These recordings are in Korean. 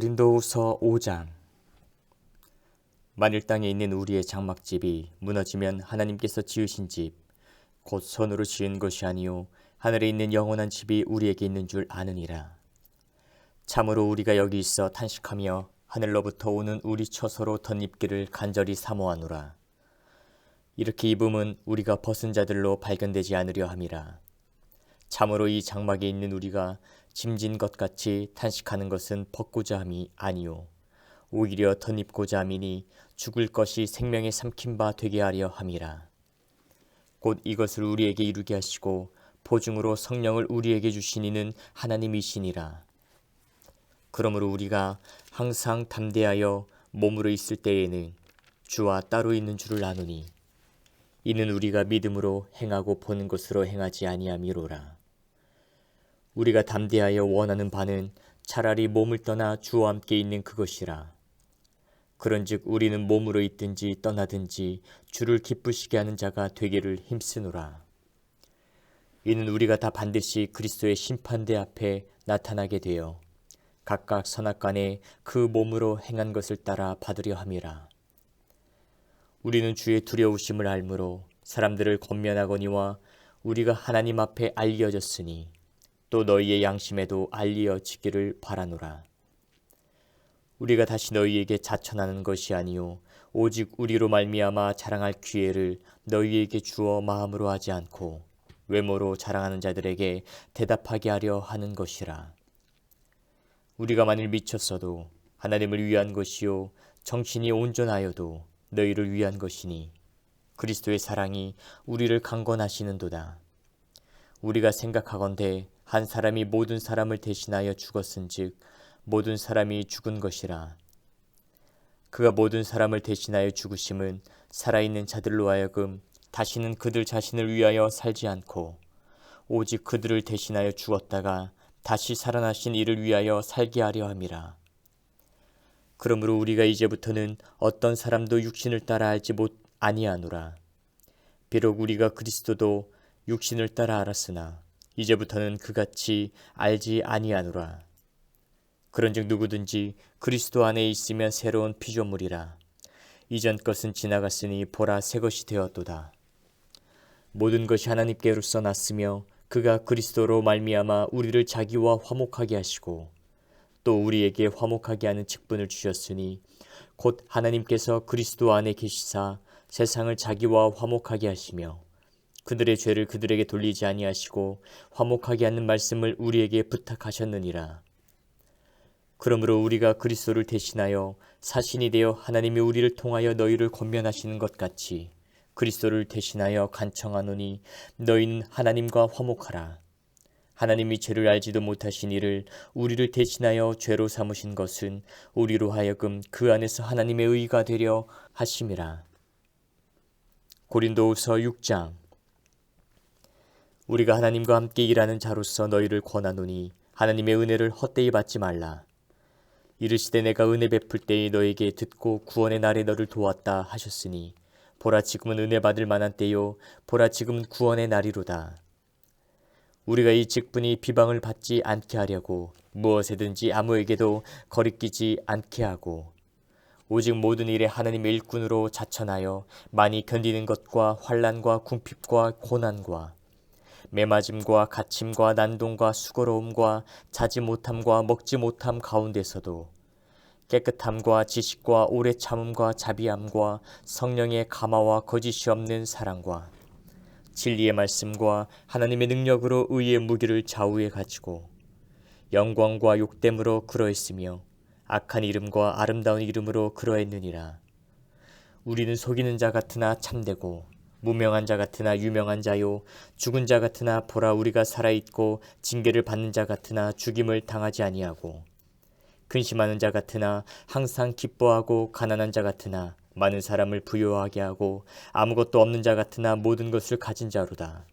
고린도후서 5장. 만일 땅에 있는 우리의 장막집이 무너지면 하나님께서 지으신 집 곧 손으로 지은 것이 아니요 하늘에 있는 영원한 집이 우리에게 있는 줄 아느니라. 참으로 우리가 여기 있어 탄식하며 하늘로부터 오는 우리 처소로 덧입기를 간절히 사모하노라. 이렇게 입음은 우리가 벗은 자들로 발견되지 않으려 함이라. 참으로 이 장막에 있는 우리가 짐진 것 같이 탄식하는 것은 벗고자 함이 아니요 오히려 덧입고자 함이니 죽을 것이 생명에 삼킨 바 되게 하려 함이라. 곧 이것을 우리에게 이루게 하시고 보증으로 성령을 우리에게 주신 이는 하나님이시니라. 그러므로 우리가 항상 담대하여 몸으로 있을 때에는 주와 따로 있는 줄을 아노니 이는 우리가 믿음으로 행하고 보는 것으로 행하지 아니함이로라. 우리가 담대하여 원하는 바는 차라리 몸을 떠나 주와 함께 있는 그것이라. 그런즉 우리는 몸으로 있든지 떠나든지 주를 기쁘시게 하는 자가 되기를 힘쓰노라. 이는 우리가 다 반드시 그리스도의 심판대 앞에 나타나게 되어 각각 선악간에 그 몸으로 행한 것을 따라 받으려 함이라. 우리는 주의 두려우심을 알므로 사람들을 권면하거니와 우리가 하나님 앞에 알려졌으니 또 너희의 양심에도 알려지기를 바라노라. 우리가 다시 너희에게 자천하는 것이 아니요 오직 우리로 말미암아 자랑할 기회를 너희에게 주어 마음으로 하지 않고 외모로 자랑하는 자들에게 대답하게 하려 하는 것이라. 우리가 만일 미쳤어도 하나님을 위한 것이요 정신이 온전하여도 너희를 위한 것이니 그리스도의 사랑이 우리를 강권하시는도다. 우리가 생각하건대 한 사람이 모든 사람을 대신하여 죽었은즉 모든 사람이 죽은 것이라. 그가 모든 사람을 대신하여 죽으심은 살아있는 자들로 하여금 다시는 그들 자신을 위하여 살지 않고 오직 그들을 대신하여 죽었다가 다시 살아나신 이를 위하여 살게 하려 함이라. 그러므로 우리가 이제부터는 어떤 사람도 육신을 따라 알지 아니하노라. 비록 우리가 그리스도도 육신을 따라 알았으나 이제부터는 그같이 알지 아니하노라. 그런즉 누구든지 그리스도 안에 있으면 새로운 피조물이라. 이전 것은 지나갔으니 보라 새 것이 되었도다. 모든 것이 하나님께로서 났으며 그가 그리스도로 말미암아 우리를 자기와 화목하게 하시고 또 우리에게 화목하게 하는 직분을 주셨으니 곧 하나님께서 그리스도 안에 계시사 세상을 자기와 화목하게 하시며 그들의 죄를 그들에게 돌리지 아니하시고 화목하게 하는 말씀을 우리에게 부탁하셨느니라. 그러므로 우리가 그리스도를 대신하여 사신이 되어 하나님이 우리를 통하여 너희를 권면하시는 것 같이 그리스도를 대신하여 간청하노니 너희는 하나님과 화목하라. 하나님이 죄를 알지도 못하신 이를 우리를 대신하여 죄로 삼으신 것은 우리로 하여금 그 안에서 하나님의 의가 되려 하심이라. 고린도후서 6장. 우리가 하나님과 함께 일하는 자로서 너희를 권하노니 하나님의 은혜를 헛되이 받지 말라. 이르시되 내가 은혜 베풀 때에 너에게 듣고 구원의 날에 너를 도왔다 하셨으니 보라 지금은 은혜 받을 만한 때요 보라 지금은 구원의 날이로다. 우리가 이 직분이 비방을 받지 않게 하려고 무엇에든지 아무에게도 거리끼지 않게 하고 오직 모든 일에 하나님의 일꾼으로 자천하여 많이 견디는 것과 환난과 궁핍과 고난과 매맞음과 갇힘과 난동과 수고로움과 자지 못함과 먹지 못함 가운데서도 깨끗함과 지식과 오래 참음과 자비함과 성령의 감화와 거짓이 없는 사랑과 진리의 말씀과 하나님의 능력으로 의의 무기를 좌우에 가지고 영광과 욕됨으로 그러했으며 악한 이름과 아름다운 이름으로 그러했느니라. 우리는 속이는 자 같으나 참되고 무명한 자 같으나 유명한 자요 죽은 자 같으나 보라 우리가 살아있고 징계를 받는 자 같으나 죽임을 당하지 아니하고 근심하는 자 같으나 항상 기뻐하고 가난한 자 같으나 많은 사람을 부유하게 하고 아무것도 없는 자 같으나 모든 것을 가진 자로다.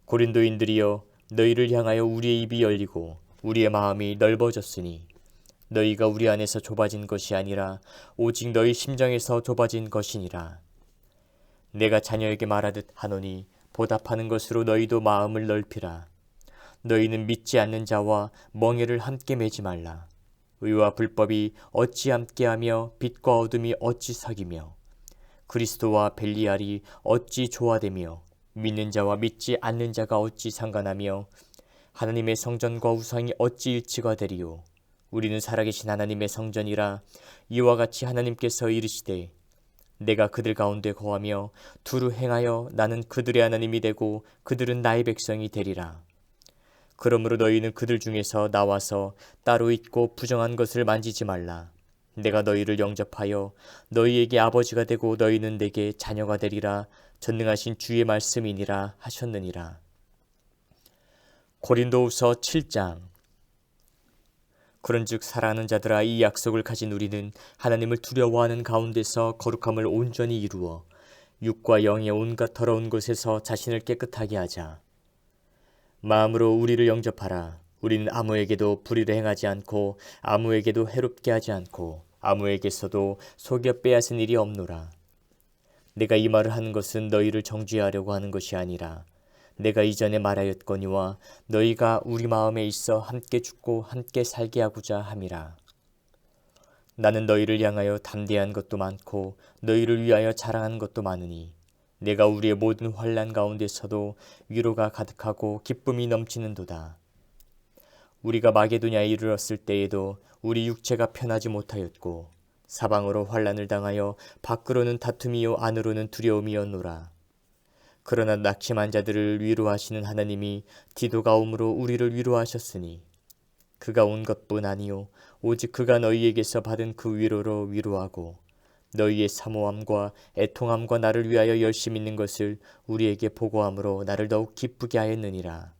고린도인들이여 너희를 향하여 우리의 입이 열리고 우리의 마음이 넓어졌으니 너희가 우리 안에서 좁아진 것이 아니라 오직 너희 심정에서 좁아진 것이니라. 내가 자녀에게 말하듯 하노니 보답하는 것으로 너희도 마음을 넓히라. 너희는 믿지 않는 자와 멍에를 함께 매지 말라. 의와 불법이 어찌 함께하며 빛과 어둠이 어찌 사귀며 그리스도와 벨리알이 어찌 조화되며 믿는 자와 믿지 않는 자가 어찌 상관하며 하나님의 성전과 우상이 어찌 일치가 되리요. 우리는 살아계신 하나님의 성전이라. 이와 같이 하나님께서 이르시되 내가 그들 가운데 거하며 두루 행하여 나는 그들의 하나님이 되고 그들은 나의 백성이 되리라. 그러므로 너희는 그들 중에서 나와서 따로 있고 부정한 것을 만지지 말라. 내가 너희를 영접하여 너희에게 아버지가 되고 너희는 내게 자녀가 되리라. 전능하신 주의 말씀이니라 하셨느니라. 고린도후서 7장. 그런즉 사랑하는 자들아, 이 약속을 가진 우리는 하나님을 두려워하는 가운데서 거룩함을 온전히 이루어 육과 영의 온갖 더러운 것에서 자신을 깨끗하게 하자. 마음으로 우리를 영접하라. 우리는 아무에게도 불의를 행하지 않고 아무에게도 해롭게 하지 않고 아무에게서도 속여 빼앗은 일이 없노라. 내가 이 말을 하는 것은 너희를 정죄하려고 하는 것이 아니라 내가 이전에 말하였거니와 너희가 우리 마음에 있어 함께 죽고 함께 살게 하고자 함이라. 나는 너희를 향하여 담대한 것도 많고 너희를 위하여 자랑한 것도 많으니 내가 우리의 모든 환난 가운데서도 위로가 가득하고 기쁨이 넘치는도다. 우리가 마게도냐에 이르렀을 때에도 우리 육체가 편하지 못하였고 사방으로 환난을 당하여 밖으로는 다툼이요 안으로는 두려움이었노라. 그러나 낙심한 자들을 위로하시는 하나님이 디도가 om으로 우리를 위로하셨으니 그가 온 것뿐 아니요 오직 그가 너희에게서 받은 그 위로로 위로하고 너희의 사모함과 애통함과 나를 위하여 열심 있는 것을 우리에게 보고함으로 나를 더욱 기쁘게 하였느니라.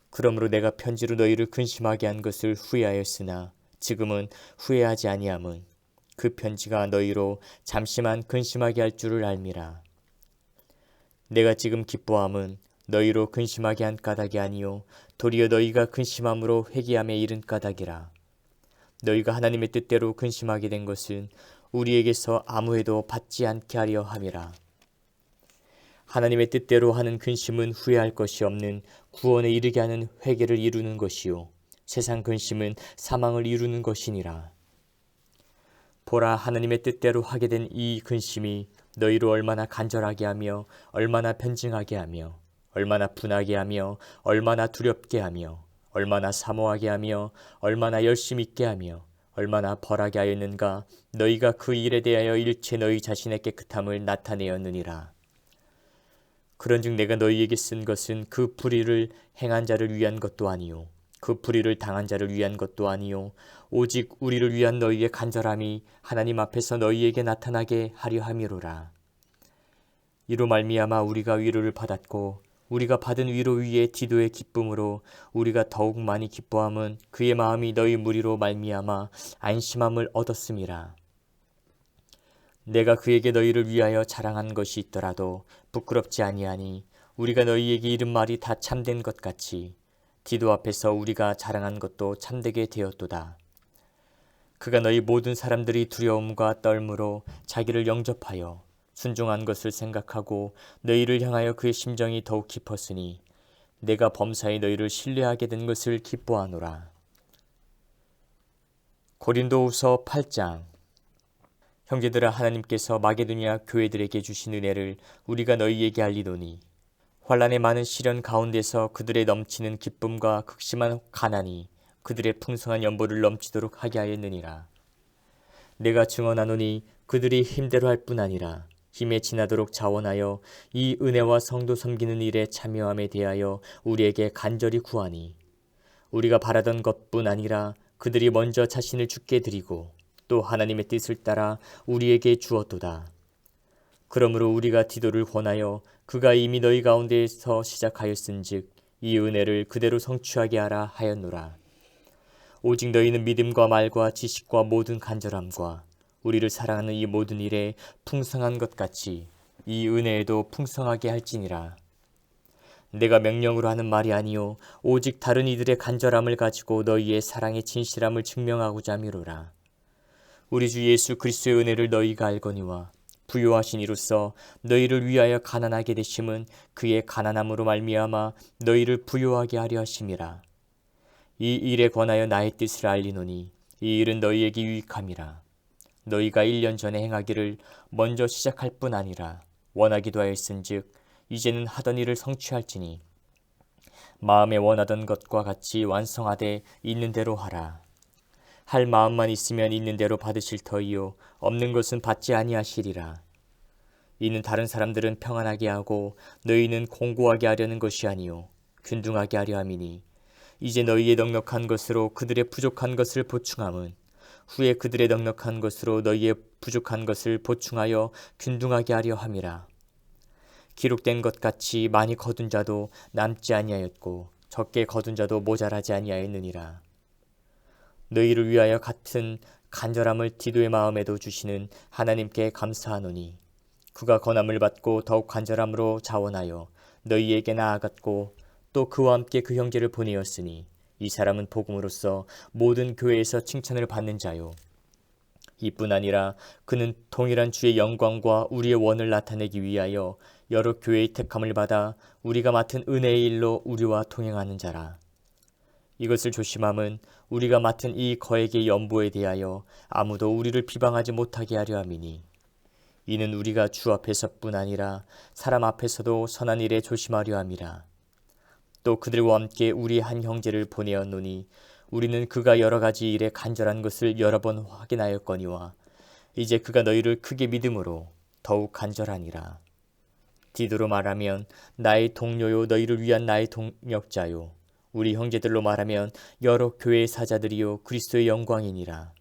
그러므로 내가 편지로 너희를 근심하게 한 것을 후회하였으나 지금은 후회하지 아니함은 그 편지가 너희로 잠시만 근심하게 할 줄을 알미라. 내가 지금 기뻐함은 너희로 근심하게 한 까닭이 아니요 도리어 너희가 근심함으로 회개함에 이른 까닭이라. 너희가 하나님의 뜻대로 근심하게 된 것은 우리에게서 아무 해도 받지 않게 하려 함이라. 하나님의 뜻대로 하는 근심은 후회할 것이 없는 구원에 이르게 하는 회개를 이루는 것이요 세상 근심은 사망을 이루는 것이니라. 보라, 하나님의 뜻대로 하게 된 이 근심이 너희로 얼마나 간절하게 하며 얼마나 변증하게 하며 얼마나 분하게 하며 얼마나 두렵게 하며 얼마나 사모하게 하며 얼마나 열심 있게 하며 얼마나 벌하게 하였는가. 너희가 그 일에 대하여 일체 너희 자신의 깨끗함을 나타내었느니라. 그런즉 내가 너희에게 쓴 것은 그 불의를 행한 자를 위한 것도 아니요 그 불의를 당한 자를 위한 것도 아니요 오직 우리를 위한 너희의 간절함이 하나님 앞에서 너희에게 나타나게 하려 함이로라. 이로 말미암아 우리가 위로를 받았고 우리가 받은 위로 위에 디도의 기쁨으로 우리가 더욱 많이 기뻐함은 그의 마음이 너희 무리로 말미암아 안심함을 얻었음이라. 내가 그에게 너희를 위하여 자랑한 것이 있더라도 부끄럽지 아니하니 우리가 너희에게 이른 말이 다 참된 것 같이 디도 앞에서 우리가 자랑한 것도 참되게 되었도다. 그가 너희 모든 사람들이 두려움과 떨므로 자기를 영접하여 순종한 것을 생각하고 너희를 향하여 그의 심정이 더욱 깊었으니 내가 범사에 너희를 신뢰하게 된 것을 기뻐하노라. 고린도후서 8장. 형제들아, 하나님께서 마게도냐 교회들에게 주신 은혜를 우리가 너희에게 알리노니 환난의 많은 시련 가운데서 그들의 넘치는 기쁨과 극심한 가난이 그들의 풍성한 연보를 넘치도록 하게 하였느니라. 내가 증언하노니 그들이 힘대로 할 뿐 아니라 힘에 지나도록 자원하여 이 은혜와 성도 섬기는 일에 참여함에 대하여 우리에게 간절히 구하니 우리가 바라던 것뿐 아니라 그들이 먼저 자신을 주께 드리고 또 하나님의 뜻을 따라 우리에게 주었도다. 그러므로 우리가 디도를 권하여 그가 이미 너희 가운데에서 시작하였은즉 이 은혜를 그대로 성취하게 하라 하였노라. 오직 너희는 믿음과 말과 지식과 모든 간절함과 우리를 사랑하는 이 모든 일에 풍성한 것 같이 이 은혜에도 풍성하게 할지니라. 내가 명령으로 하는 말이 아니요 오직 다른 이들의 간절함을 가지고 너희의 사랑의 진실함을 증명하고자 함이로라. 우리 주 예수 그리스도의 은혜를 너희가 알거니와 부요하신 이로써 너희를 위하여 가난하게 되심은 그의 가난함으로 말미암아 너희를 부요하게 하려 하심이라. 이 일에 관하여 나의 뜻을 알리노니 이 일은 너희에게 유익함이라. 너희가 1년 전에 행하기를 먼저 시작할 뿐 아니라 원하기도 하였은즉 이제는 하던 일을 성취할지니 마음에 원하던 것과 같이 완성하되 있는 대로 하라. 할 마음만 있으면 있는 대로 받으실 터이요 없는 것은 받지 아니하시리라. 이는 다른 사람들은 평안하게 하고 너희는 공고하게 하려는 것이 아니요 균등하게 하려 함이니 이제 너희의 넉넉한 것으로 그들의 부족한 것을 보충함은 후에 그들의 넉넉한 것으로 너희의 부족한 것을 보충하여 균등하게 하려 함이라. 기록된 것 같이 많이 거둔 자도 남지 아니하였고 적게 거둔 자도 모자라지 아니하였느니라. 너희를 위하여 같은 간절함을 디도의 마음에도 주시는 하나님께 감사하노니 그가 권함을 받고 더욱 간절함으로 자원하여 너희에게 나아갔고 또 그와 함께 그 형제를 보내었으니 이 사람은 복음으로써 모든 교회에서 칭찬을 받는 자요 이뿐 아니라 그는 동일한 주의 영광과 우리의 원을 나타내기 위하여 여러 교회의 택함을 받아 우리가 맡은 은혜의 일로 우리와 동행하는 자라. 이것을 조심함은 우리가 맡은 이 거액의 연보에 대하여 아무도 우리를 비방하지 못하게 하려 함이니 이는 우리가 주 앞에서뿐 아니라 사람 앞에서도 선한 일에 조심하려 함이라. 또 그들과 함께 우리 한 형제를 보내었노니 우리는 그가 여러 가지 일에 간절한 것을 여러 번 확인하였거니와 이제 그가 너희를 크게 믿음으로 더욱 간절하니라. 디도로 말하면 나의 동료요 너희를 위한 나의 동역자요 우리 형제들로 말하면 여러 교회의 사자들이요 그리스도의 영광이니라.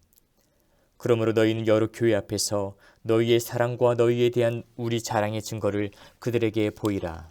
그러므로 너희는 여러 교회 앞에서 너희의 사랑과 너희에 대한 우리 자랑의 증거를 그들에게 보이라.